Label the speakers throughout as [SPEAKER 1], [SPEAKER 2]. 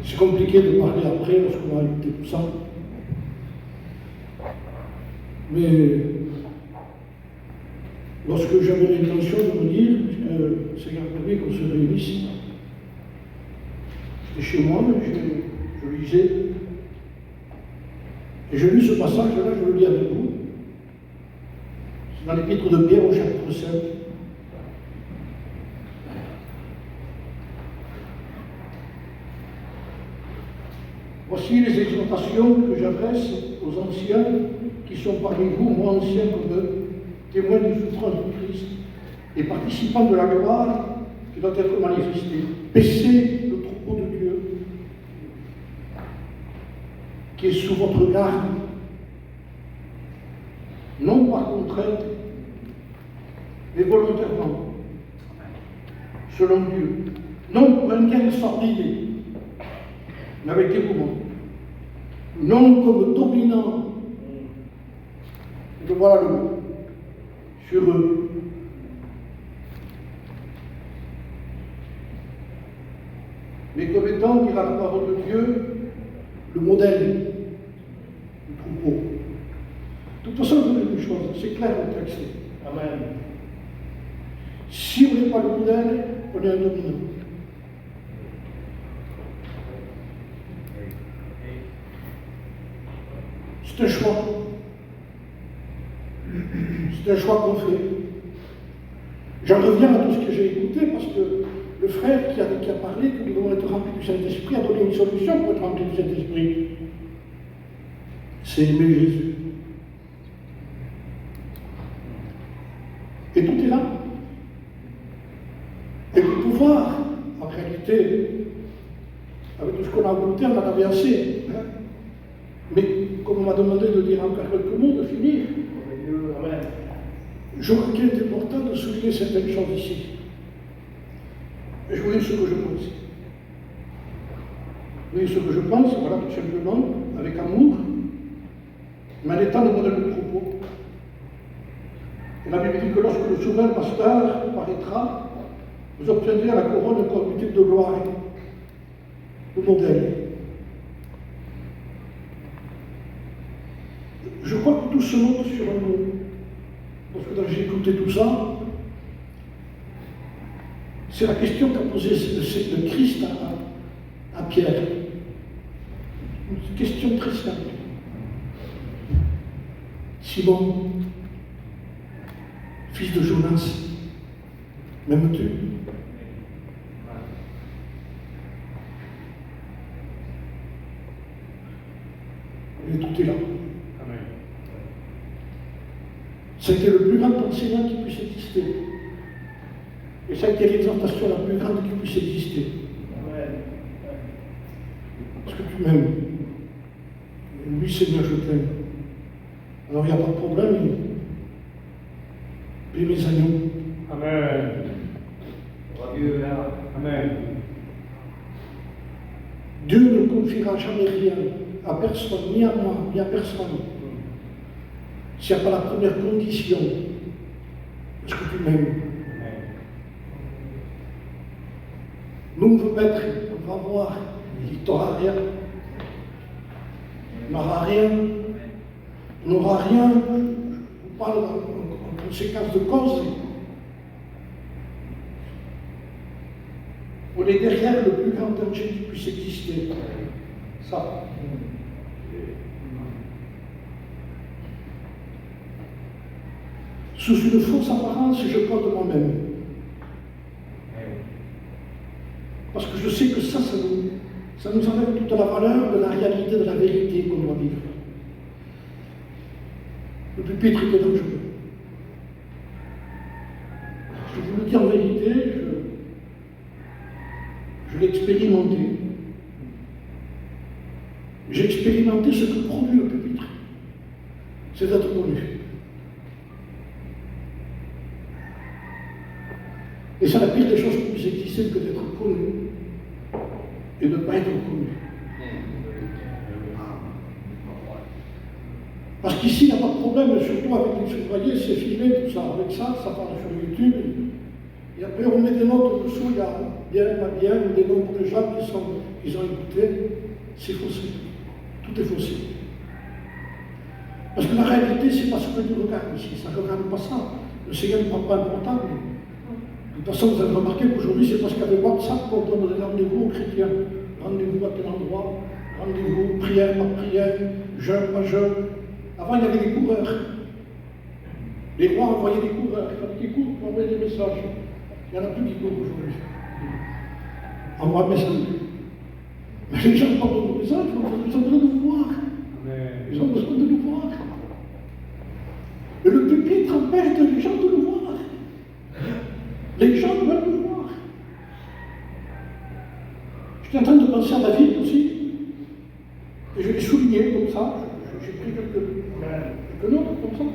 [SPEAKER 1] C'est compliqué de parler après lorsqu'on a écouté tout ça. Mais lorsque j'avais l'intention de me dire, puisque le Seigneur permet qu'on se réunisse, j'étais chez moi, je lisais, et je lis ce passage-là, je le lis avec vous. C'est dans l'Épître de Pierre au chapitre 5. Voici les exhortations que j'adresse aux anciens qui sont parmi vous, moi ancien comme eux, témoins des souffrances du Christ et participants de la gloire qui doit être manifestée. Paissez le troupeau de Dieu qui est sous votre garde, non par contrainte, mais volontairement, selon Dieu, non pour un gain sordide, mais avec dévouement, non comme dominant, et voilà le mot, sur eux. Mais comme étant, dira la parole de Dieu, le modèle du troupeau. De toute façon, je vous dis une chose, c'est clair le texte. Amen. Si on n'est pas le modèle, on est un dominant. C'est un choix. C'est un choix qu'on fait. J'en reviens à tout ce que j'ai écouté parce que le frère qui a parlé que nous devons être remplis du Saint-Esprit a donné une solution pour être remplis du Saint-Esprit. C'est aimer Jésus. Et tout est là. Et le pouvoir, en réalité, avec tout ce qu'on a goûté, on en avait assez. Hein? Mais comme on m'a demandé de dire encore quelques mots, de finir, je crois qu'il est important de souligner certaines choses ici. Et je vous dis ce que je pense. Vous voyez ce que je pense, voilà, tout simplement, avec amour, mais en étant le modèle de troupeau. Et la Bible dit que lorsque le souverain pasteur paraîtra, vous obtiendrez à la couronne incorruptible de gloire, le modèle. Je crois que tout se monte sur nous. Parce que j'ai écouté tout ça, c'est la question qu'a posée le Christ à Pierre. Une question très simple. Simon, fils de Jonas, m'aimes-tu? Et tout est là. C'était le plus grand enseignant qui puisse exister. Et ça a été l'exhortation la plus grande qui puisse exister. Parce que tu m'aimes. Oui, Seigneur, je t'aime. Alors il n'y a pas de problème. Paix mes agneaux.
[SPEAKER 2] Amen. Amen.
[SPEAKER 1] Dieu ne confiera jamais rien à personne, ni à moi, ni à personne. S'il n'y a pas la première condition, est-ce que tu m'aimes? Nous, on veut mettre, on va voir, il n'aura rien. On n'aura rien. On n'aura rien. Je vous parle en conséquence de cause. On est derrière le plus grand danger qui puisse exister. Ça. Sous une fausse apparence, je crois de moi-même. Parce que je sais que ça nous enlève toute la valeur de la réalité, de la vérité qu'on doit vivre. Le pupitre est dangereux. Je vous le dis en vérité, je l'ai expérimenté. J'ai expérimenté ce que produit le pupitre. C'est d'être connu. Et c'est la pire des choses qui puisse exister que d'être connu et de ne pas être connu. Parce qu'ici, il n'y a pas de problème, surtout avec les surveillés, c'est filmé, tout ça. Avec ça, ça part sur YouTube. Et après, on met des notes au-dessous, il y a bien, pas bien, ou des nombres de gens qui ont écouté, c'est faussé. Tout est faussé. Parce que la réalité, c'est pas ce que nous regardons ici, ça ne regarde pas ça. Le Seigneur ne prend pas le portable. De toute façon, vous avez remarqué qu'aujourd'hui, c'est parce qu'avec WhatsApp qu'on donne des rendez-vous aux chrétiens. Rendez-vous à tel endroit, rendez-vous, prière par prière, jeûne par jeûne. Avant, il y avait des coureurs. Les rois envoyaient des coureurs, il fallait qu'ils courent pour envoyer des messages. Il n'y en a plus qui courent aujourd'hui. Envoie un message. Mais les gens n'ont pas besoin de messages, ils ont besoin de nous voir. Ils ont besoin de nous voir. Et le pupitre empêche les gens de nous voir. Les gens veulent nous voir. J'étais en train de penser à David aussi. Et je l'ai souligné comme ça. J'ai pris quelques notes comme ça.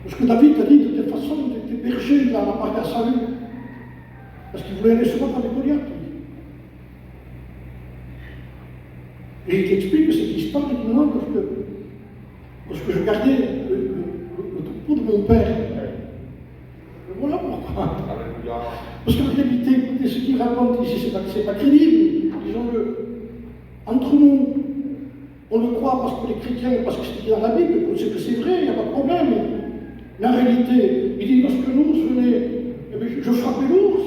[SPEAKER 1] Parce que David a dit de toute façon, il était berger, il n'a pas qu'à salut. Parce qu'il voulait aller se battre avec Goliath. Et il explique cette histoire, il dit non, parce que je gardais le troupeau de mon père. Et voilà pourquoi. Parce qu'en réalité, écoutez, ce qu'il raconte ici, c'est pas crédible. Disons-le. Entre nous, on le croit parce qu'on est chrétien, parce que c'est écrit dans la Bible, on sait que c'est vrai, il n'y a pas de problème. Mais en réalité, il dit, lorsque l'ours venait, eh bien, je frappais l'ours,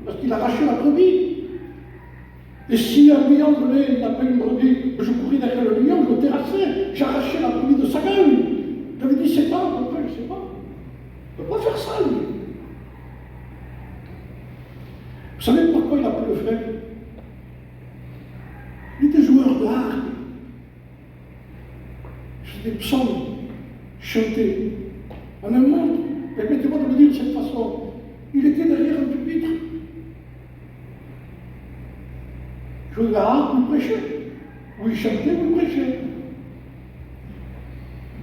[SPEAKER 1] parce qu'il arrachait la brebis. Et si un lion venait, il appelait une brebis, je courais derrière le lion, je le terrassais, j'arrachais la brebis de sa gueule. J'avais 17 ans, à peu près, je ne sais pas. Il ne peut pas faire ça, lui. Vous savez pourquoi il a pu le faire? Il était joueur d'art. Des psaumes chantés. En un monde, permettez-moi de le dire de cette façon, il était derrière un pupitre. Joueur d'art, ou il prêchait. Ou il chantait, ou il prêchait.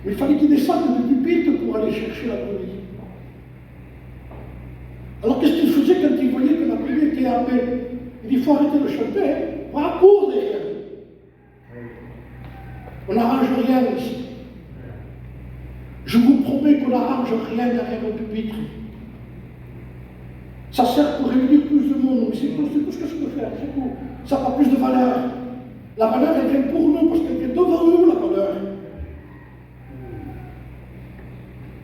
[SPEAKER 1] Mais il fallait qu'il descende du pupitre pour aller chercher la brebis. Alors qu'est-ce qu'il faisait quand il voyait que la brebis était happée? Il dit, il faut arrêter de chanter, on va court derrière. On n'arrange rien ici. Je vous promets qu'on n'arrange rien derrière un pupitre. Ça sert pour réunir plus de monde, mais c'est tout ce que je peux faire, c'est tout. Ça n'a pas plus de valeur. La valeur, elle vient pour nous, parce qu'elle vient devant nous, la valeur.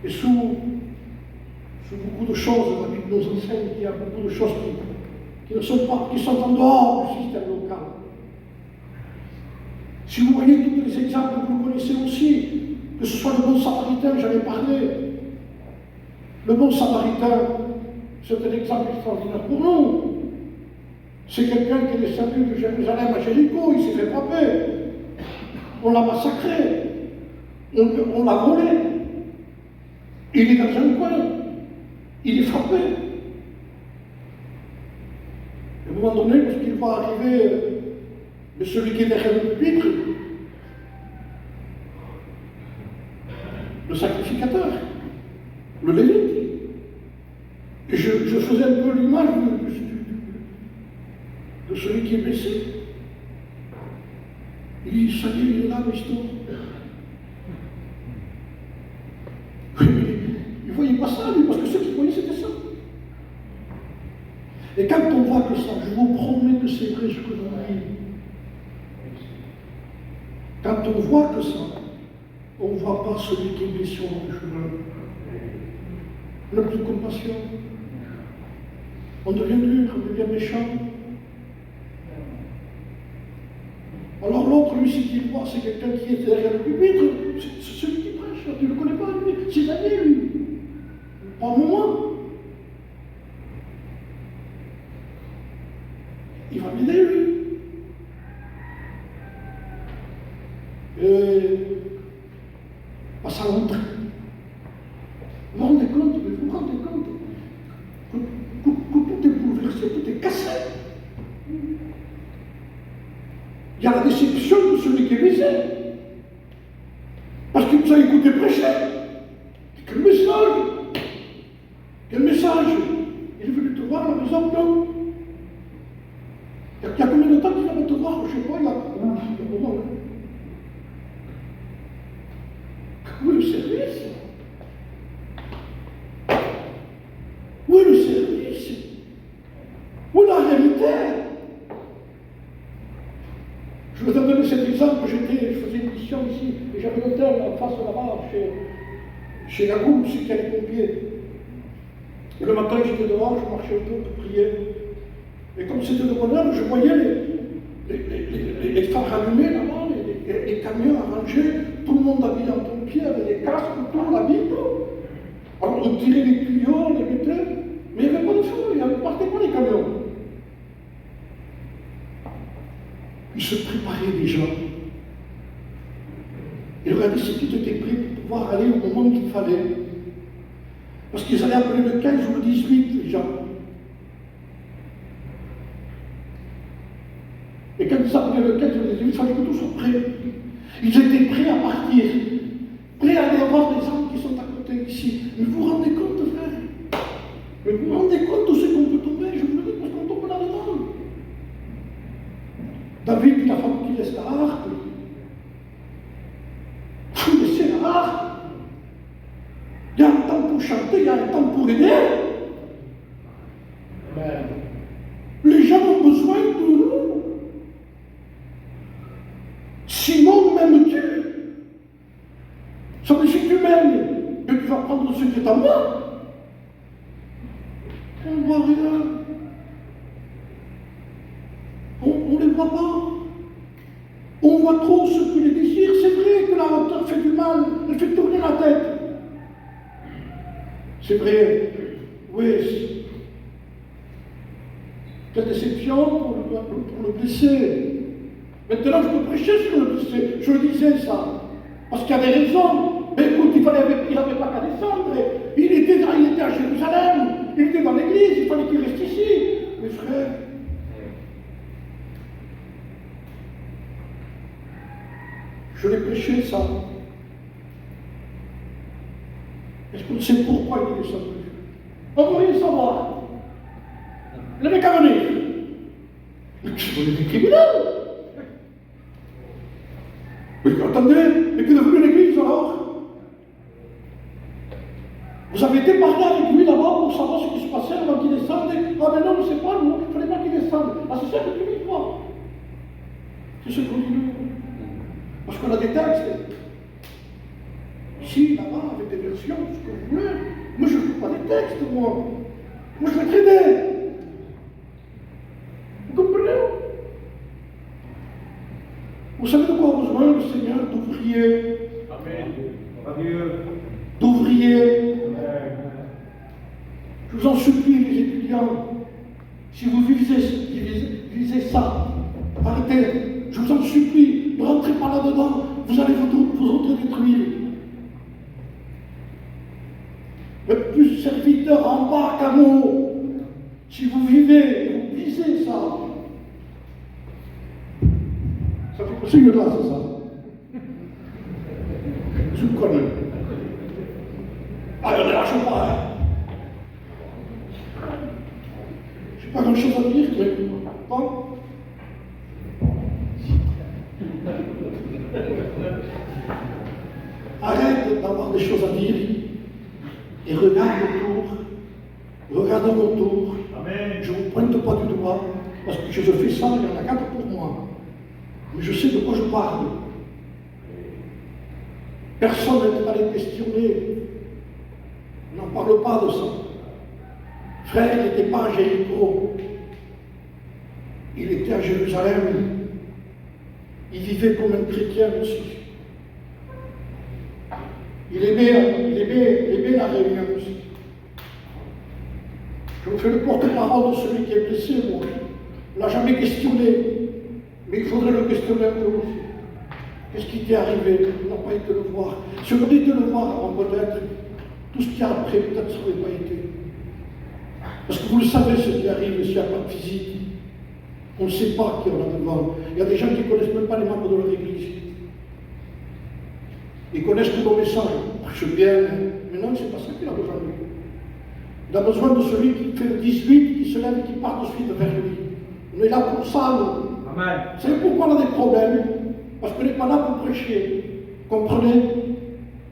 [SPEAKER 1] Et sous beaucoup de choses, la Bible nous enseigne qu'il y a beaucoup de choses qui sont en dehors du système local. Si vous voyez tous les exemples que vous connaissez aussi, que ce soit le bon samaritain, j'en ai parlé. Le bon samaritain, c'est un exemple extraordinaire pour nous. C'est quelqu'un qui est descendu de Jérusalem à Jéricho, il s'est fait frapper. On l'a massacré. On l'a volé. Il est dans un coin. Il est frappé. Et à un moment donné, lorsqu'il va arriver, mais celui qui est derrière le pupitre, le sacrificateur, le lévite. Et je faisais un peu l'image de celui qui est blessé. Il dit, ça y est, il est là, l'histoire. Il ne voyait pas ça, lui, parce que ce qu'il voyait, c'était ça. Et quand on voit que ça, je vous promets que c'est vrai ce que l'on dit. Quand on voit que ça, on ne voit pas celui qui est blessé dans le chemin. On n'a plus de compassion. On devient dur, on devient méchant. Alors l'autre, lui, ce qu'il voit, c'est quelqu'un qui est derrière le pupitre. C'est celui qui prêche. Tu ne le connais pas, lui. C'est Daniel, lui. Pas moi. Il va m'aider, lui. Et ça rentre. Vous vous rendez compte, mais vous vous rendez compte que tout est bouleversé, tout est cassé. Il y a la déception de celui qui est blessé. Parce qu'il nous a écouté prêcher. Quel message! Quel message! Il est venu te voir à la maison, non? Il y a combien de temps qu'il va te voir? Je ne sais pas, il y a un moment. Oui, le service. Oui, le service. vérité. Je vous ai donné cet exemple, je faisais une mission ici, et j'avais l'hôtel en face là-bas, chez Yagoub, c'est qu'il y a les pompiers. Et le matin, j'étais dehors, je marchais un peu pour prier. Et comme c'était de bonne heure, je voyais les phares allumés là-bas, les camions arrangés, tout le monde habillé en pompier, avec des casques, tout, l'habit, tout. Alors on tirait les tuyaux, on les mettait, mais il n'y avait pas de feu, il ne partait pas les camions. Ils se préparaient déjà. Et regardez si tout était prêt pour pouvoir aller au moment qu'il fallait. Parce qu'ils allaient appeler le 15 ou le 18 déjà. Et quand ils appelaient le 15 ou le 18, il fallait que tout soit prêt. Ils étaient prêts à partir, prêts à aller voir les hommes qui sont à côté ici. Mais vous vous rendez compte, frère? Mais vous vous rendez compte de ce qu'on peut tomber? Je vous le dis parce qu'on tombe là-dedans. David, il a fallu qu'il laisse la harpe. Il faut laisser la harpe. Il y a un temps pour chanter, il y a un temps pour aider. Les gens ont besoin de nous. Simon, m'aimes-tu? Ça veut dire que tu m'aimes, mais tu vas prendre ce qui est à moi. On ne voit rien. On ne les voit pas. On voit trop ce que les désirs. C'est vrai que la hauteur fait du mal, elle fait tourner la tête. C'est vrai, oui. Quelle déception pour le blessé. Maintenant, je peux prêcher sur le blessé. Je le disais ça. Parce qu'il y avait raison. Mais écoute, il n'avait pas qu'à descendre. Il était à Jérusalem. Il était dans l'église. Il fallait qu'il reste ici. Mes frères. Je l'ai prêché ça. Est-ce qu'on sait pourquoi il est descendu? On veut rien savoir. Il n'avait qu'à venir. Mais je voulais des criminels. Mais attendez, mais qui est devenu l'église alors? Vous avez été parlé avec lui là-bas pour savoir ce qui se passait avant qu'il descende. Ah mais non, mais c'est pas nous, il ne fallait pas qu'il descende. Ah c'est ça que tu dis toi. C'est ce qu'on dit nous. Parce qu'on a des textes. Ici, là-bas, avec des versions, tout ce que vous voulez. Moi je ne fais pas des textes, moi. Moi je vais traiter. Vous comprenez? Vous savez de quoi a besoin le Seigneur? D'ouvriers. Amen. D'ouvriers. Je vous en supplie, les étudiants, si vous visez ça, arrêtez. Je vous en supplie, ne rentrez pas là-dedans, vous allez vous autodétruire. Le plus serviteur embarque à mot. Si vous vivez, vous visez ça. Ça fait passer une glace, ça. Je vous connais. Ah, il y en a la chose pas, hein. Je n'ai pas grand-chose à dire, mais bon. Arrête d'avoir des choses à dire et regarde autour. Regarde autour. Amen. Je ne vous pointe pas du doigt, parce que je fais ça, il y en a 4 pour moi. Mais je sais de quoi je parle. Personne n'est allé questionner. On n'en parle pas de ça. Frère, il n'était pas à Jéricho. Il était à Jérusalem. Il vivait comme un chrétien aussi. Il aimait la réunion aussi. Je vous fais le porte-parole de celui qui est blessé, moi. On ne l'a jamais questionné. Mais il faudrait le questionner un peu aussi. Qu'est-ce qui t'est arrivé? On n'a pas été le voir. Si on aurait été le voir avant, peut-être, tout ce qu'il y a après, peut-être ça n'aurait pas été. Parce que vous le savez, ce qui arrive s'il n'y a pas de visite. On ne sait pas qui on a devant. Il y a des gens qui ne connaissent même pas les membres de leur église. Ils connaissent que nos messages. Je bien, mais non, c'est pas ça qu'il a besoin de lui. Il a besoin de celui qui fait le 18, qui se lève et qui part de suite vers lui. On est là pour ça, nous. Amen. Vous savez pourquoi on a des problèmes? Parce qu'on n'est pas là pour prêcher. Comprenez?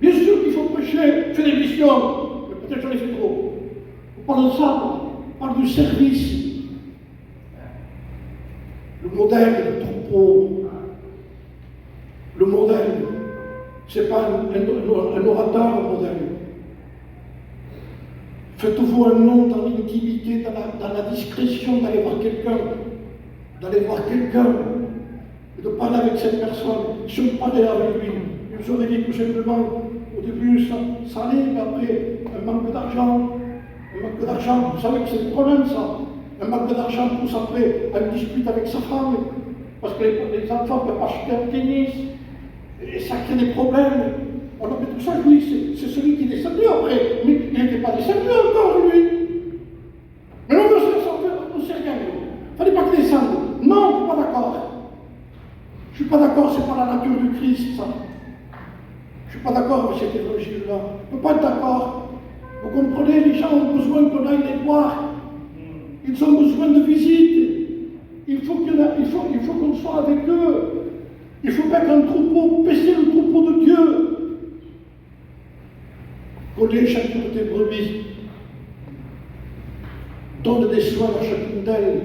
[SPEAKER 1] Bien sûr qu'il faut prêcher, faire des missions, mais peut-être j'en ai fait trop. On parle de ça, on parle du service. modèle de troupeau. Le modèle, ce n'est pas un orateur modèle. Faites-vous un nom dans l'intimité, dans la discrétion d'aller voir quelqu'un, et de parler avec cette personne. Si on parlait avec lui, il vous aurait dit tout simplement, au début ça allait, mais après, un manque d'argent, vous savez que c'est le problème ça. Un manque d'argent pousse après à une dispute avec sa femme, parce que les enfants ne peuvent pas acheter un tennis, et ça crée des problèmes. Alors, mais tout ça, je vous dis, c'est celui qui est descendu après, mais il n'était pas descendu encore, lui. Mais non, on ne sait rien, il ne fallait pas qu'il descende. Non, je ne suis pas d'accord. Je ne suis pas d'accord, ce n'est pas la nature du Christ, ça. Je ne suis pas d'accord avec cet évangile-là. Je ne peux pas être d'accord. Vous comprenez, les gens ont besoin qu'on aille les voir. Ils ont besoin de visite. Il faut qu'on soit avec eux. Il faut mettre un troupeau, paisser le troupeau de Dieu. Connais chacune de tes brebis. Donne des soins à chacune d'elles.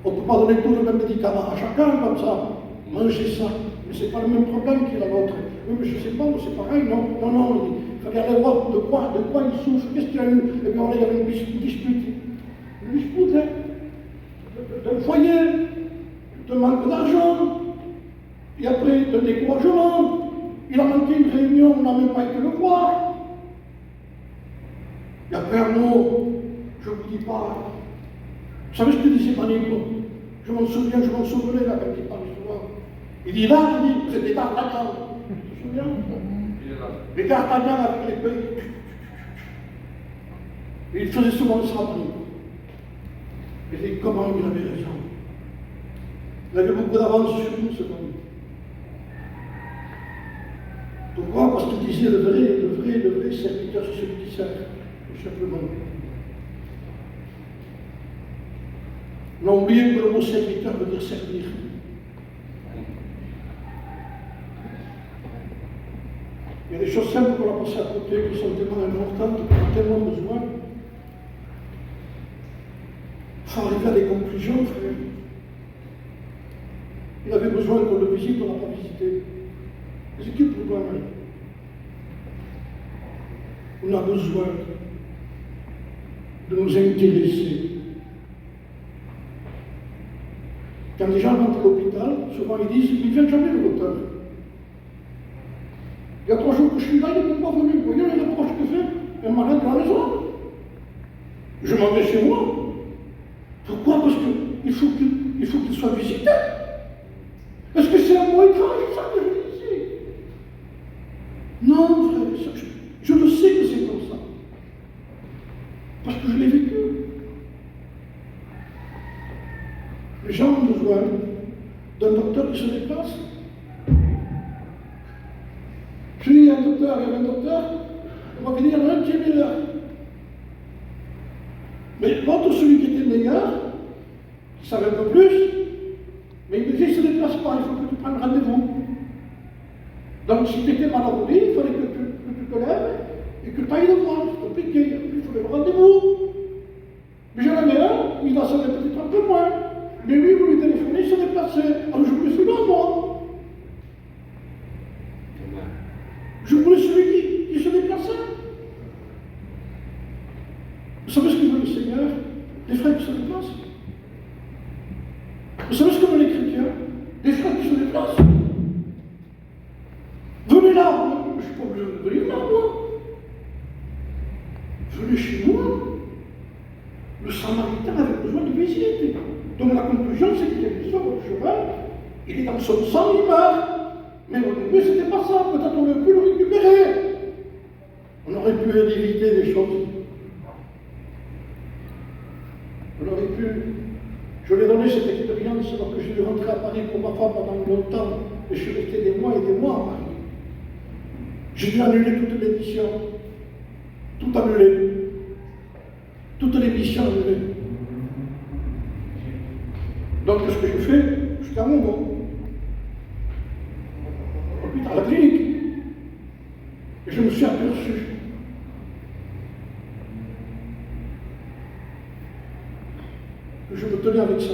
[SPEAKER 1] On ne peut pas donner tout le même médicament à chacun comme ça. Mangez ça. Mais ce n'est pas le même problème qu'il a l'autre. Oui, mais je ne sais pas, c'est pareil, non. Il fallait aller voir de quoi il souffre, qu'est-ce qu'il y a eu. Et puis il y avait une dispute. Une dispute, d'un foyer, de manque d'argent, et après de découragement. Il a manqué une réunion, on n'a même pas été le voir. Et après un mot, je ne vous dis pas. Vous savez ce que disait Manico? Je m'en souvenais là quand il parlait souvent. Il dit là, vous êtes des D'Artagnan. Tu te souviens? Les D'Artagnan avec les pays. Et il faisait souvent ça, Manico. Il dit comment il avait raison. Il avait beaucoup d'avance sur nous, ce homme. Pourquoi? Parce qu'il disait le vrai serviteur, c'est celui qui sert, tout simplement. N'oubliez que le mot serviteur veut dire servir. Il y a des choses simples qu'on a passées à côté, qui sont tellement importantes, qu'on a tellement besoin. Il faut arriver à des conclusions, frère. Il avait besoin qu'on le visite, on n'a pas visité. C'est qui le problème? On a besoin de nous intéresser. Quand les gens rentrent à l'hôpital, souvent ils disent « Il ne vient jamais le docteur. Il y a 3 jours que je suis là, il n'est même pas venu. Vous voyez les approches que fait un malade à la maison. Je m'en vais chez moi. Pourquoi? Parce qu'il faut qu'il soit visité. Est-ce que c'est un mot étrange, ça que je dis ici? Non, frère, je le sais que c'est comme ça. Parce que je l'ai vécu. Les gens ont besoin d'un docteur qui se déplace. Je dis, il y a un docteur, on va venir un qui est meilleur. Mais l'autre, celui qui était meilleur, qui savait un peu plus, mais il me disait, il ne se déplace pas, il faut que tu prennes rendez-vous. Donc, si tu étais mal au lit, il fallait que tu te lèves et que tu ailles le voir. C'est compliqué, il faut le rendez-vous. Mais j'en avais un, il en savait peut-être un peu moins. Mais lui, vous lui téléphonez, il se déplaçait. Alors, je voulais celui-là, moi. Je voulais celui qui se déplaçait. Vous savez ce que veut le Seigneur? Des frères qui se déplacent. Vous savez ce que veulent les chrétiens? Des frères qui se déplacent. Venez là, je ne suis pas obligé de venir là, moi. Venez chez moi. Le Samaritain avait besoin de visite. Donc la conclusion, c'est qu'il est sur votre cheval, il est dans son sang, il meurt. Mais au début, ce n'était pas ça. Peut-être on aurait pu le récupérer. On aurait pu éviter des choses. On aurait pu. Je lui ai donné cette expérience alors que je suis rentré à Paris pour ma femme pendant longtemps. Et je suis resté des mois et des mois à Paris. J'ai dû annuler toutes les missions. Tout annulé. Toutes les missions annulées. Donc, ce que je fais, jusqu'à un moment, à la clinique, et je me suis aperçu que je me tenais avec ça.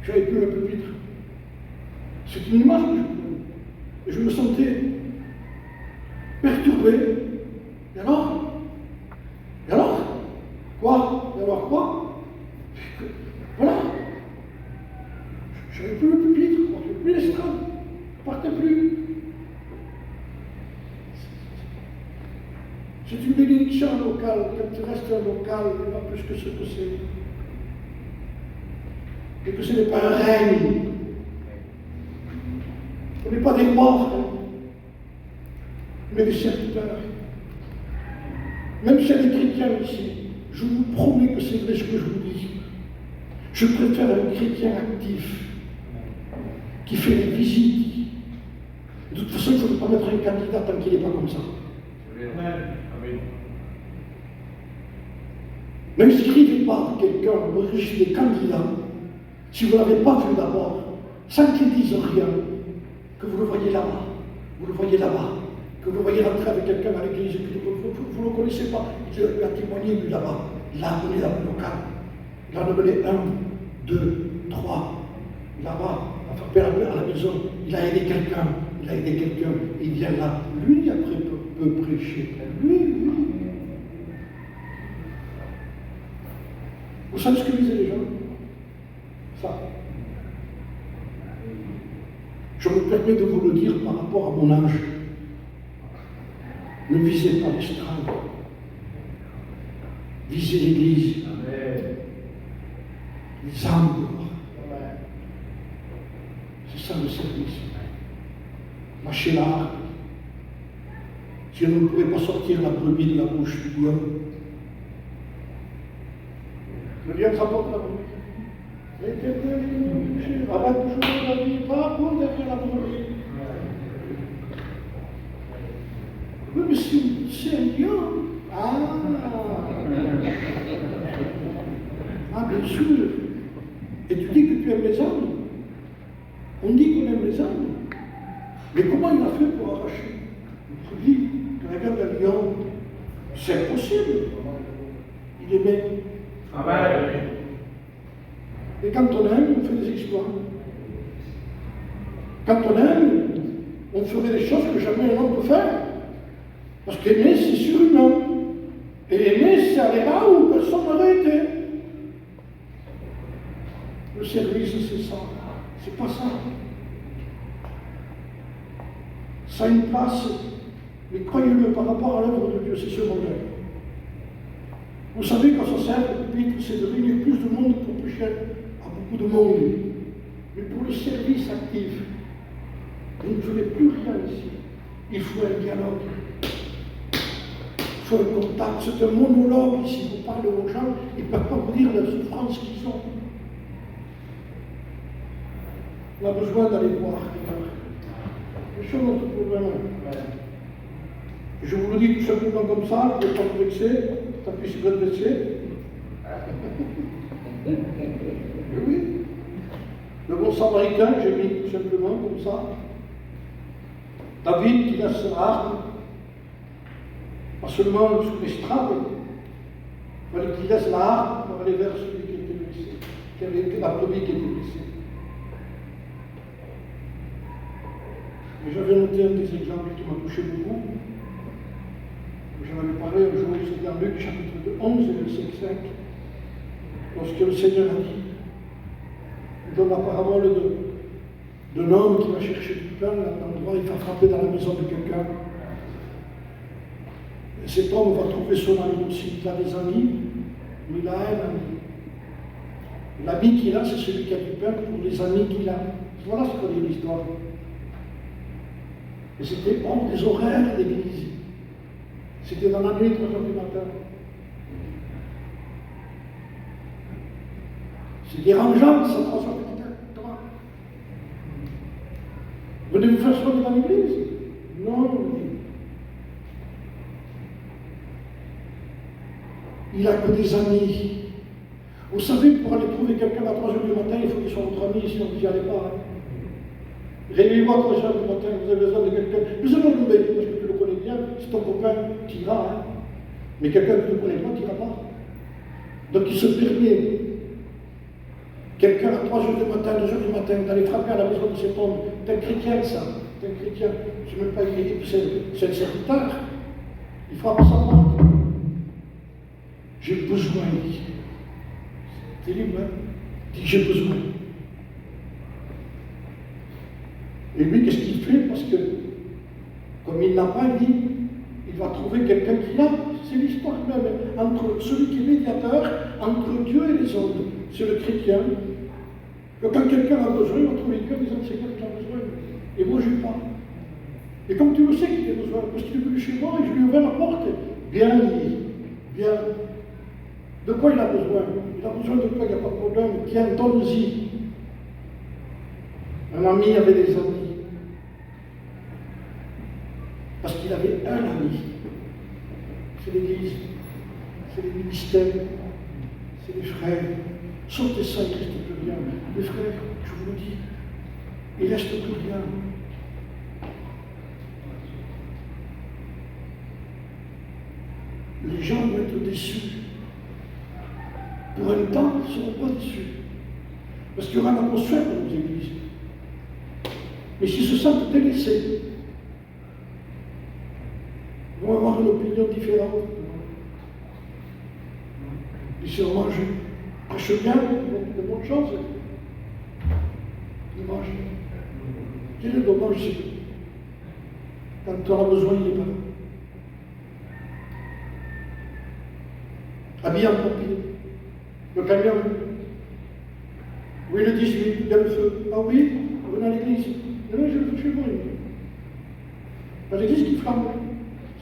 [SPEAKER 1] J'avais plus le pupitre. C'est une image que je vous donne. Et je me sentais perturbé. Et alors? Et alors? Quoi? Et alors quoi? Voilà. Je n'avais plus le pupitre, je n'avais plus l'estrade, je ne partais plus. C'est une bénédiction locale, quand tu restes un local, et pas plus que ce que c'est. Et que ce n'est pas un règne. On n'est pas des rois, mais des serviteurs. Même s'il y a des chrétiens ici, je vous promets que c'est vrai ce que je vous dis. Je préfère un chrétien actif, qui fait des visites. De toute façon, il ne faut pas mettre un candidat tant qu'il n'est pas comme ça. N'inscrivez pas quelqu'un au registre des candidats si vous ne l'avez pas vu d'abord, sans qu'il dise rien, que vous le voyez là-bas, vous le voyez là-bas, que vous le voyez rentrer avec quelqu'un à l'église, que vous ne le connaissez pas, il a témoigné lui là-bas, il a amené dans le local, il a amené 1, 2, 3, là-bas, à faire à la maison, il a aidé quelqu'un, et il vient là, lui après peut prêcher, lui. Vous savez ce que disaient les gens? Ça. Je me permets de vous le dire par rapport à mon âge. Ne visez pas l'estrade. Visez l'église. Les âmes dehors. C'est ça le service. Lâchez l'arbre. Si on ne pouvait pas sortir la brebis de la bouche du lion, le lion s'apporte la brebis. Arrête de jouer la vie, pas pour derrière la brebis. Oui, mais c'est un lion. Ah, bien sûr. Et tu dis que tu aimes les âmes. On dit qu'on aime les âmes. Mais comment il a fait pour arracher une brebis de la gueule d'un lion? C'est impossible. Il aimait. Et quand on aime, on fait des exploits. Quand on aime, on ferait des choses que jamais un homme peut faire. Parce qu'aimer, c'est surhumain. Et aimer, c'est aller là où personne n'aurait été. Le service, c'est ça. C'est pas ça. Ça a une place, mais croyez-le, par rapport à l'œuvre de Dieu, c'est secondaire. Vous savez, quand ça sert, le pupitre, c'est de réunir plus de monde pour prêcher à beaucoup de monde. Mais pour le service actif, vous ne ferez plus rien ici. Il faut un dialogue. Il faut un contact. C'est un monologue ici. Vous parlez aux gens, ils ne peuvent pas vous dire la souffrance qu'ils ont. On a besoin d'aller voir. C'est sur notre problème. Je vous le dis tout simplement comme ça, je ne vais pas vous vexer, ça puisse vous vexer. Oui. Le bon samaritain, j'ai mis tout simplement comme ça. David qui laisse l'arme, pas seulement sur l'estrade, il fallait qu'il laisse l'arme pour aller vers celui qui était blessé, qui avait été la brebis qui était blessée. Mais j'avais noté un des exemples qui m'a touché beaucoup. J'en avais parlé un jour, c'était en Luc chapitre 11 et verset 5, lorsque le Seigneur a dit, il donne la parabole d'un homme qui va chercher du pain, à l'endroit, il va frapper dans la maison de quelqu'un. Et cet homme va trouver son ami aussi. Il a des amis, mais il a un ami. L'ami qu'il a, c'est celui qui a du pain pour les amis qu'il a. Voilà ce qu'on dit l'histoire. Et c'était hors des horaires d'église. C'était dans la nuit, 3 heures du matin. C'est dérangeant, ça, 3 heures du matin. Comment? Venez vous faire soigner dans l'église? Non. Il n'a que des amis. Vous savez, pour aller trouver quelqu'un à 3 heures du matin, il faut qu'il soit votre ami, sinon vous n'y allez pas. Hein. Réveillez-vous à 3 heures du matin, vous avez besoin de quelqu'un. Vous avez le bébé, parce que tu le connais bien, c'est ton copain, tu iras. Hein. Mais quelqu'un qui ne le connaît pas, tu n'iras pas. Donc il se permet Quelqu'un à 3 heures du matin, 2 heures du matin, d'aller frapper à la maison de cet homme, t'es un chrétien ça, t'es un chrétien, je ne veux pas écrire, c'est un serviteur, il frappe à sa porte. J'ai besoin, il dit. C'est terrible, hein? Il dit j'ai besoin. Et lui, qu'est-ce qu'il fait? Parce que, comme il n'a pas dit, il va trouver quelqu'un qui l'a. C'est l'histoire même entre celui qui est médiateur entre Dieu et les hommes. C'est le chrétien. Que quand quelqu'un a besoin, il va trouver Dieu en disant Seigneur, j'ai besoin. Et moi, je n'ai pas. Et comme tu le sais qu'il a besoin, parce qu'il est venu chez moi et je lui ai ouvert la porte, bien, bien. De quoi il a besoin? Il a besoin de quoi? Il n'y a pas de problème. Tiens, donne-y. Un ami avait des amis. Parce qu'il avait un ami. C'est l'Église, c'est les ministères, c'est les frères. Sortez ça, il ne reste plus rien. Les frères, je vous le dis, il ne reste plus rien. Les gens vont être déçus. Pour un temps, ils ne seront pas déçus. Parce qu'il y aura une atmosphère dans nos églises. Mais s'ils se sentent délaissés, ils vont avoir une opinion différente. Ils se mangent, prêchent bien, de bonnes choses. Ils mangent. Quel est le dommage, c'est que quand tu auras besoin, il n'est pas là. Habillé en papier. Le camion. Oui, le 18, il y a le feu. Ah oui, on est à l'église. Et là, je le fais chez moi. À l'église qui flamme.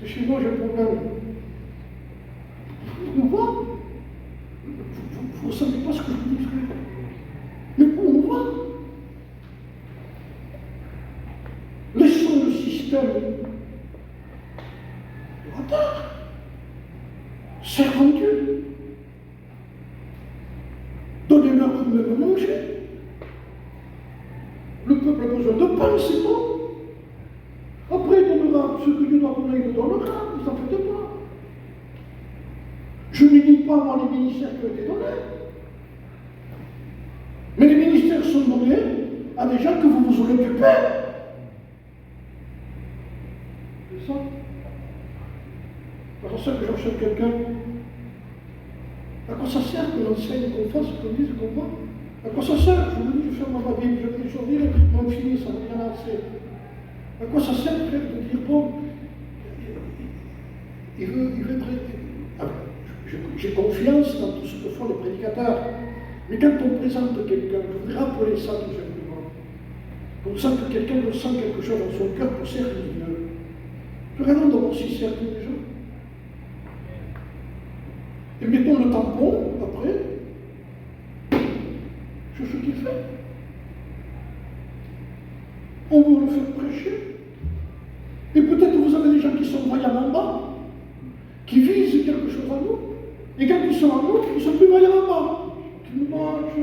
[SPEAKER 1] C'est chez moi, j'ai le problème. On va. Vous ne savez pas ce que je vous dis, frère. Mais où on va? Laissons le système de retard. Servons Dieu. Donnez-leur vous-même à manger. Le peuple a besoin de pain, c'est bon. Après, il donnera ce que Dieu doit donner, il le donnera, ne s'en faites pas. Je ne dis pas avoir les ministères qui ont été donnés. Mais les ministères sont donnés à des gens que vous vous occupez. C'est ça. C'est pour ça que je recherche quelqu'un. À quoi ça sert qu'on enseigne, qu'on fasse, qu'on dise, qu'on va? À quoi ça sert? Je vous dis, je ferme ma Bible, je vais les choisir, mon fini, ça ne rien assez. À quoi ça sert, frère, de dire, bon, il veut être... J'ai confiance dans tout ce que font les prédicateurs. Mais quand on présente quelqu'un, je voudrais rappeler ça tout simplement. On sent que quelqu'un ressent quelque chose dans son cœur pour servir Dieu. Regardons d'abord s'il sert les gens. Et mettons le tampon, après, sur ce qu'il fait. On veut le faire prêcher. Et peut-être vous avez des gens qui sont vaillamment bas, qui visent quelque chose à nous. Et quand ils sont à nous, ils sont plus vaillamment bas. Quel dommage.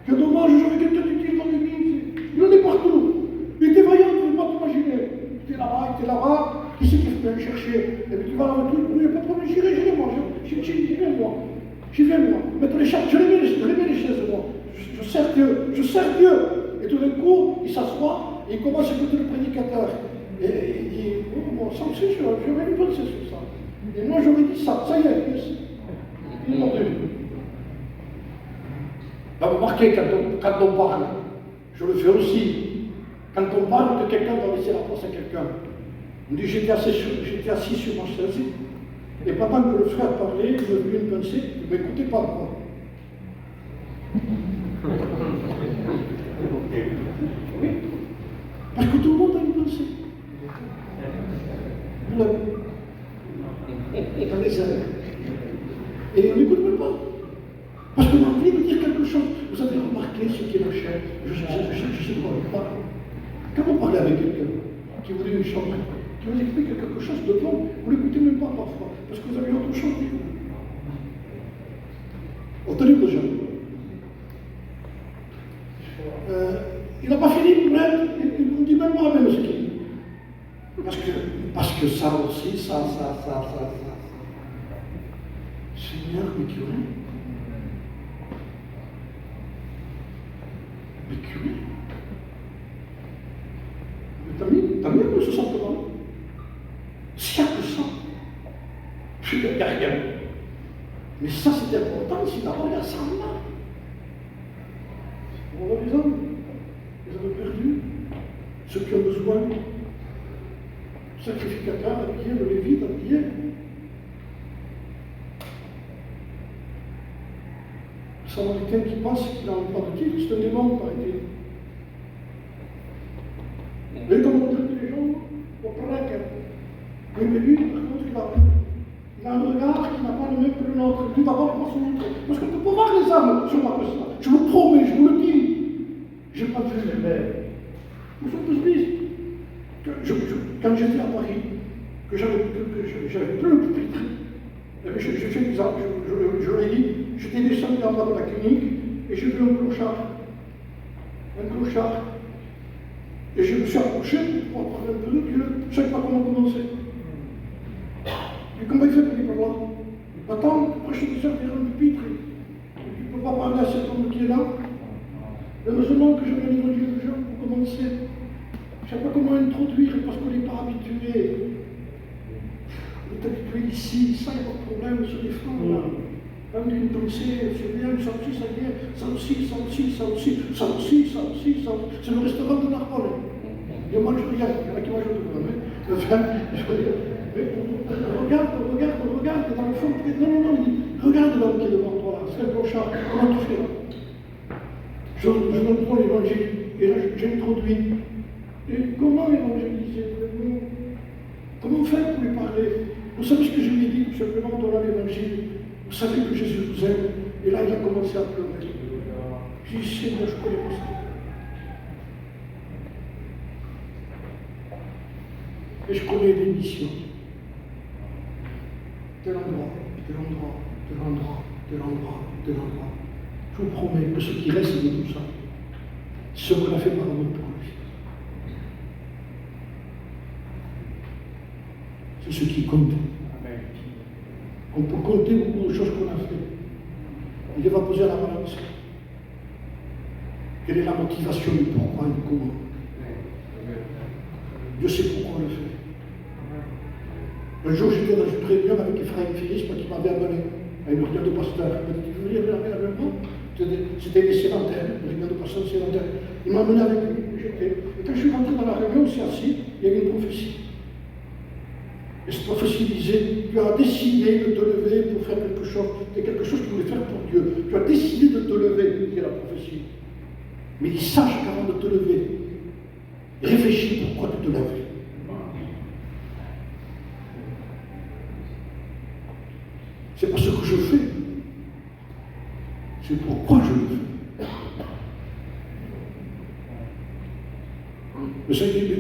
[SPEAKER 1] Quel dommage, j'aurais quelqu'un d'utile dans l'église. Il en est partout. Il était vaillant, tu ne peux pas t'imaginer. Il était là-bas, qui c'est qui peut aller chercher? Et puis tu vas dans le truc, il n'y a pas de problème, j'irai moi. J'y vais moi. Mettre les chaises, je les mets les chaises moi. Je sers Dieu. Et tout d'un coup, il s'assoit et il commence à écouter le prédicateur. Et il dit, oh, bon, ça aussi, j'aurais une pensée sur ça. Et moi, j'aurais dit ça y est, il est mordu. Bah, vous remarquez, quand on parle, je le fais aussi. Quand on parle de quelqu'un, on va laisser la place à quelqu'un. On dit, j'étais assis sur ma chaise, et pendant que le frère parlait, il me venu une pensée, il ne m'écoutait pas moi. Oui. Parce que tout le monde a une pensée. Vous l'avez. Et on n'écoute même pas. Parce qu'on a envie de dire quelque chose. Vous avez remarqué ce qui est la chair. Je sais pas. Quand vous parlez avec quelqu'un qui vous dit une chose, qui vous explique quelque chose de bon, vous ne l'écoutez même pas parfois. Parce que vous avez autre chose. Retenez le jeune. Il n'a pas fini, il nous dit même moi-même ce qu'il dit. Parce que ça aussi, ça. Seigneur, mais qui est? Oui. Mais t'as mis un peu ce sentiment. S'il n'y a que ça, il n'y a rien. Mais ça, c'est important, c'est d'abord, il y a ça là. On voit les hommes perdus, ceux qui ont besoin, sacrificateurs, habillés, le Lévite, habillés. Le Samaritain qui pense qu'il n'a pas de titre, c'est un démon, paraît-il. Mais comme on traite les gens, on plaque. Mais lui, par contre, il a un regard qui n'a pas le même que le nôtre. Lui, d'abord, il pense au nôtre. Parce qu'on ne peut pas voir les âmes sur ma personne. Je vous promets, je vous le dis. Je n'ai pas vu les mères. Nous sommes tous bis. Quand j'étais à Paris, que j'avais plus le pupitre, je fais l'exemple, je l'ai dit, j'étais descendu en bas de la clinique et j'ai vu un clochard. Et je me suis approché pour parler un peu de Dieu. Je ne savais pas comment commencer. Et comment il fait pour dire là? Attends, après je suis sorti derrière le pupitre. Tu ne peux pas parler à cet homme qui est là. Heureusement que je viens de dire le jeu pour commencer. Je ne sais pas comment introduire parce qu'on n'est pas habitué. On est habitué ici, ça, il n'y a pas de problème, se défendre. Quand une pensée, c'est bien, ça aussi, ça vient, ça aussi. C'est le restaurant de Narbonne. Je mange rien, il y en a qui mangent tout le regarde, dans le fond, non, regarde l'homme qui est devant toi là, c'est un clochard, comment tu fais là? Je me prends l'évangile, et là j'introduis. Et comment évangéliser? Comment faire pour lui parler? Vous savez ce que je lui ai dit, tout simplement, dans l'évangile? Vous savez que Jésus vous aime. Et là, il a commencé à pleurer. J'ai dit, Seigneur, je connais pas ça. Et je connais l'émission. Tel endroit. Je vous promets que ce qui reste de tout ça, c'est ce qu'on a fait par amour pour lui. C'est ce qui compte. On peut compter beaucoup de choses qu'on a fait. Il va poser à la balance. Quelle est la motivation du pourquoi et du comment? Dieu sait pourquoi on le fait. Un jour, j'étais dans une réunion avec Ephraim Phyllis, qui m'avait amené à une réunion de pasteur. Il m'a dit, tu veux venir avec moi? C'était des sédentaires, une réunion de pasteurs sédentaires. Il m'a amené avec lui. Et quand je suis rentré dans la réunion, on s'est assis, il y avait une prophétie. Et cette prophétie disait, tu as décidé de te lever pour faire quelque chose. C'était quelque chose que tu voulais faire pour Dieu. Tu as décidé de te lever, disait la prophétie. Mais il sache qu'avant de te lever, réfléchis pourquoi tu te lèves. C'est pas ce que je fais. C'est pourquoi je le fais. Le Seigneur dit,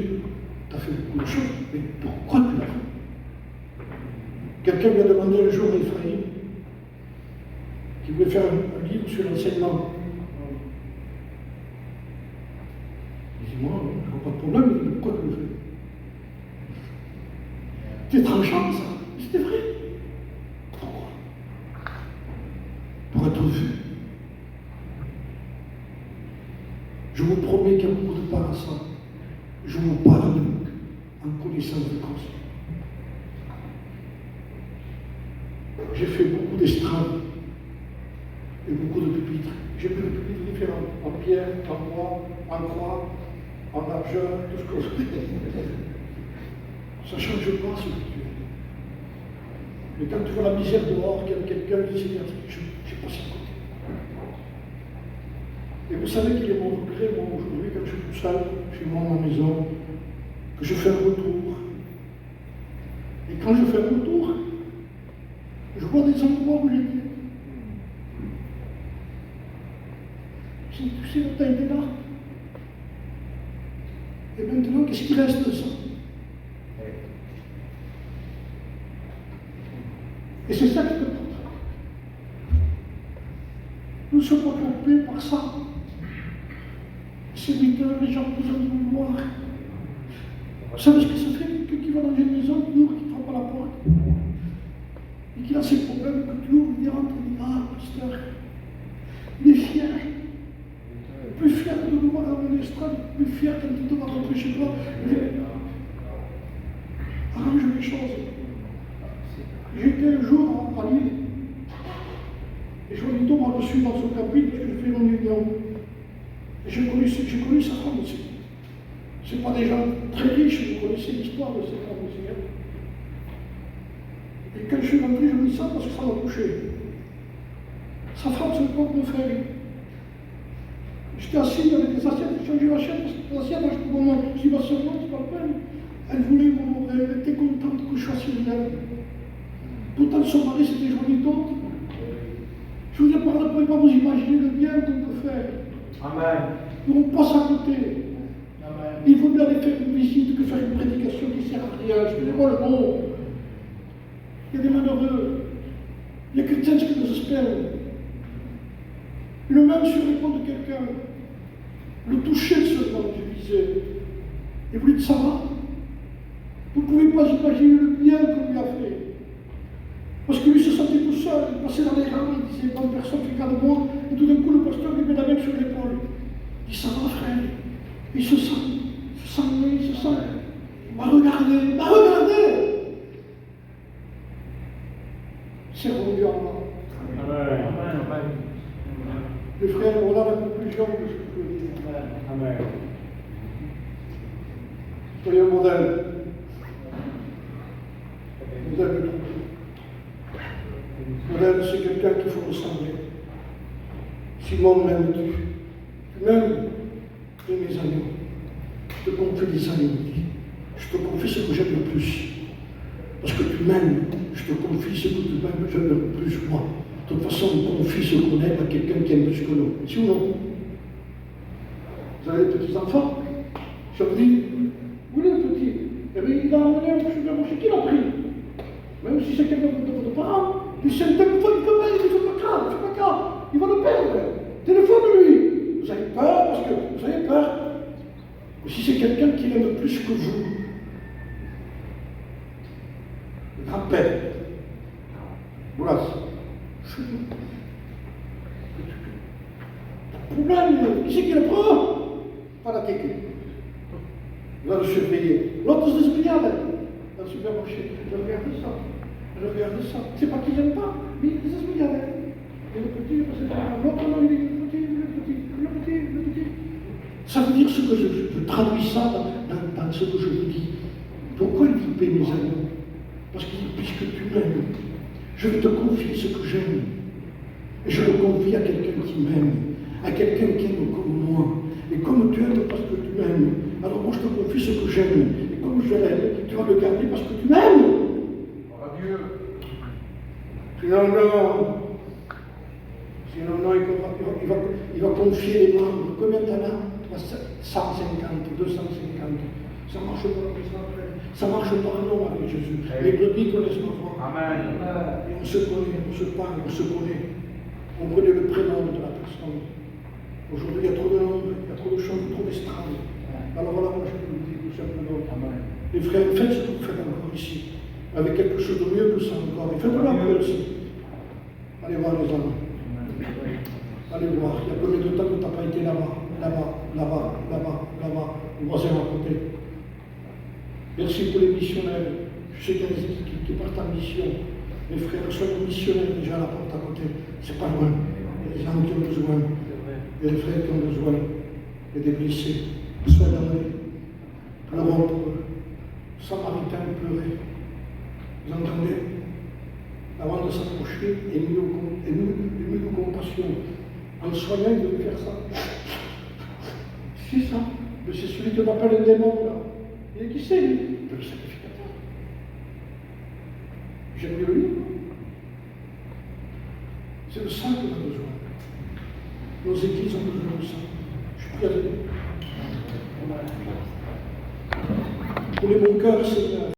[SPEAKER 1] tu as fait beaucoup de choses, mais pourquoi tu l'as fait? Quelqu'un lui a demandé un jour à Ephraim qu'il voulait faire un livre sur l'enseignement. Il dit, moi, je n'ai pas de problème, mais pourquoi tu le fais? C'est tranchant, ça. C'était vrai. Pourquoi? Pour être vu. Je vous promets qu'il y a beaucoup de part à ça. Je vous parle en connaissance de cause. J'ai fait beaucoup d'estrades et beaucoup de pupitres. J'ai pris des pupitres différents, en pierre, en bois, en croix, en argent, tout ce que je fais. Ça ne change pas ce que tu es. Mais quand tu vois la misère dehors, qu'il y a quelqu'un qui dit, Seigneur, je passe à côté. Et vous savez qu'il est mon regret, moi, aujourd'hui, quand je suis tout seul, chez moi, dans ma maison, que je fais un retour. Et quand je fais un retour, je vois des endroits où j'étais. Tu sais, tu as été là. Et maintenant, qu'est-ce qui reste de ça? Et c'est ça qui te porte. Nous sommes occupés par ça. Serviteurs, les gens ont besoin de nous voir. Vous savez ce que ça fait? Quelqu'un qui va dans une maison, qui ouvre, qui frappe à la porte, et qui a ses problèmes, que tu ouvres, il rentre, il dit, ah, pasteur, il est fier. Plus fier de nous voir l'estrade, plus fier quand tu vas rentrer chez toi. Arrange les choses. J'étais un jour à Lille, et Joanito m'a reçu dans son cabine parce que je fais mon union. Et j'ai connu sa femme aussi. Ce n'est pas des gens très riches, vous connaissez l'histoire de cette femme aussi. Et quand je suis rentré, je me dis ça parce que ça m'a touché. Sa femme, c'est le propre frère. J'étais assis avec des assiettes, j'ai changé l'assiette, parce que l'assiette, moi, je me dis, ma soeur, non, c'est pas la peine. Elle voulait m'honorer, elle était contente que je sois si elle. Pourtant, son mari, c'était Joanito. Je veux dire, par là, vous ne pouvez pas vous imaginer le bien qu'on peut faire.
[SPEAKER 2] Amen.
[SPEAKER 1] On passe à côté.
[SPEAKER 2] Amen.
[SPEAKER 1] Il vaut mieux aller faire une visite que faire une prédication qui ne sert à rien. Excusez-moi le mot. Il y a des malheureux. Il y a chrétiens qui nous espèrent. Le même sur l'épaule de quelqu'un. Le toucher seulement, je disais. Et vous dites, ça va? Vous ne pouvez pas imaginer le bien qu'on lui a fait. Parce que lui se sentait tout seul, il passait dans les rangs, il disait, bonne personne, regarde moi. Et tout d'un coup, le pasteur lui met la main sur l'épaule. Il dit, ça va, frère? Il se sent mieux, il se sent. Regardez. C'est rendu en moi.
[SPEAKER 2] Amen.
[SPEAKER 1] Les frères, voilà la conclusion de ce que je veux dire.
[SPEAKER 2] Amen.
[SPEAKER 1] Soyez un modèle. Modèle de tout. Modèle, c'est quelqu'un qu'il faut ressembler. Simon, m'aimes-tu? Tu m'aimes? Et mes agneaux. Je te confie des agneaux. Je te confie ce que j'aime le plus. Parce que tu m'aimes, je te confie ce que tu m'aimes, j'aime le plus moi. De toute façon, on confie ce qu'on aime à quelqu'un qui aime plus que nous. Si ou non? Vous avez des petits-enfants? Je vous dis, où est le petit? Eh bien, il a emmené un supermarché, qui l'a pris? Même si c'est quelqu'un de votre parent, puis c'est un téléphone, il fait pas grave, il va le perdre. Téléphone-lui. Vous avez peur parce que vous avez peur. Ou si c'est quelqu'un qui l'aime plus que vous, le grand-père, voilà. Problème, qui c'est qui le prend? Pas la tête. Il va le surveiller. L'autre se désbriade dans le supermarché. Je regarde ça. C'est pas qu'il n'aime pas, mais il se désbriade. Et le petit, l'autre, non, il est le petit. Ça veut dire ce que je traduis ça dans ce que je vous dis. Pourquoi il vous paie mes agneaux? Parce que puisque tu m'aimes, je vais te confier ce que j'aime. Et je le confie à quelqu'un qui m'aime, à quelqu'un qui aime comme moi. Et comme tu aimes parce que tu m'aimes, alors moi je te confie ce que j'aime. Et comme je l'aime, tu vas le garder parce que tu m'aimes.
[SPEAKER 2] Adieu.
[SPEAKER 1] Sinon, il va confier les membres. Combien t'en as? 150, 250. Ça marche pas comme ça, frère. Ça marche pas, non, avec Jésus. Les brebis connaissent ma voix.
[SPEAKER 2] Amen.
[SPEAKER 1] Et on se connaît, on se parle, on se connaît. On connaît le prénom de la personne. Aujourd'hui, il y a trop de noms, il y a trop de choses, trop d'estrades. Alors voilà, moi je vous le dis tout simplement. Amen. Les frères, faites ce que vous faites encore ici, avec quelque chose de mieux que ça encore. Et faites-le après aussi. Allez voir les hommes. Allez voir. Il y a combien de temps que tu n'as pas été là-bas, au voisin à côté. Merci pour les missionnaires. Je sais qu'il y a des équipes qui partent en mission. Mes frères, soyez missionnaires déjà à la porte à côté. C'est pas loin. Il y a des gens qui ont besoin. Il y a des frères qui ont besoin. Il y a des blessés. Soyez-les. Pleurons pour eux. Samaritains pleuraient. Vous entendez? Avant de s'approcher, ému de compassion. En soignant, il devait faire ça. C'est ça. Mais c'est celui que m'appelle un démon, là. Et qui c'est, lui? Le sacrificateur. J'aime mieux le livre. C'est de ça qu'on a besoin. Nos églises ont besoin de ça. Je prie avec vous. Pour mon cœur, Seigneur.